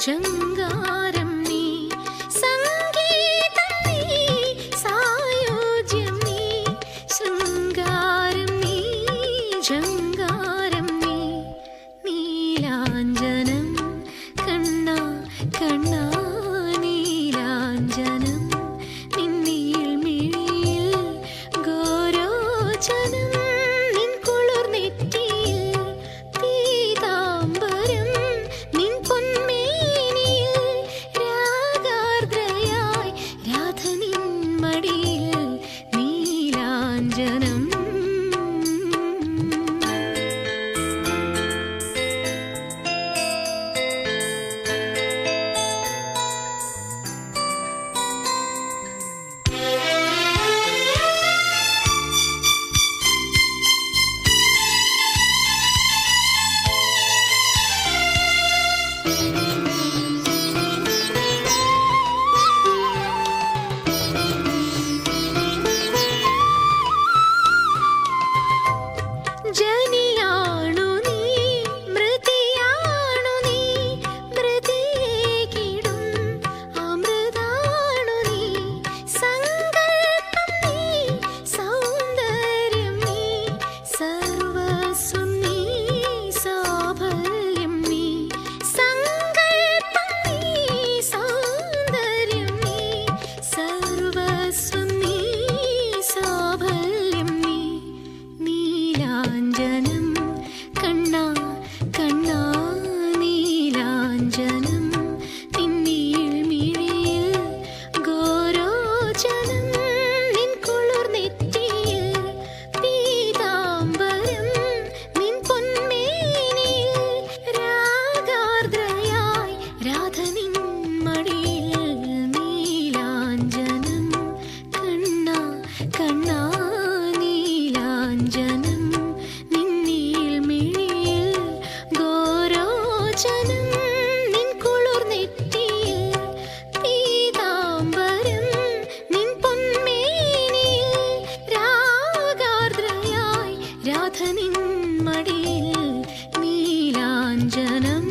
ശൃംഗാരം നീ സംഗീതം നീ സായോജ്യം നീ ശൃംഗാരം നീ ശൃംഗാരം നീ നീലാഞ്ജനം കണ്ണാ കണ്ണാ നീലാഞ്ജനം നിന്നിൽ മിഴിയിൽ ഗോരോചനം നിൻ കുളിർ നെറ്റിയിൽ പീതാംബരം നിൻ പൊന്മേനിയിൽ രാഗാർദ്രയായി രാധ നിൻ മടിയിൽ നീലാഞ്ജനം ജനിയാണു നീ മൃതിയാണു നീ മൃതിയേകിടും അമൃതാണു നീ സങ്കൽപ്പം നീ സൗന്ദര്യം നീ സർവസ്വം നീ സാഫല്യം നീ സങ്കൽപ്പം നീ സൗന്ദര്യം നീ സർവസ്വം നീ സാഫല്യം നീ നീലാഞ്ജനം കണ്ണാ കണ്ണാ നീലാഞ്ജനം നിന്നിൽ മിഴിയിൽ ഗോരോചനം നിൻ കുളിർ നെറ്റിയിൽ പീതാംബരം നിൻ പൊന്മേനിയിൽ രാഗാർദ്രയായി രാധ നിൻ മടിയിൽ നീലാഞ്ജനം കണ്ണാ കണ്ണാ നീലാഞ്ജനം നിന്നിൽ മിഴിയിൽ ഗോരോചനം നിൻ കുളിർ നെറ്റിയിൽ പീതാംബരം നിൻ പൊന്മേനിയിൽ രാഗാർദ്രയായി രാധ നിൻ മടിയിൽ നീലാഞ്ജനം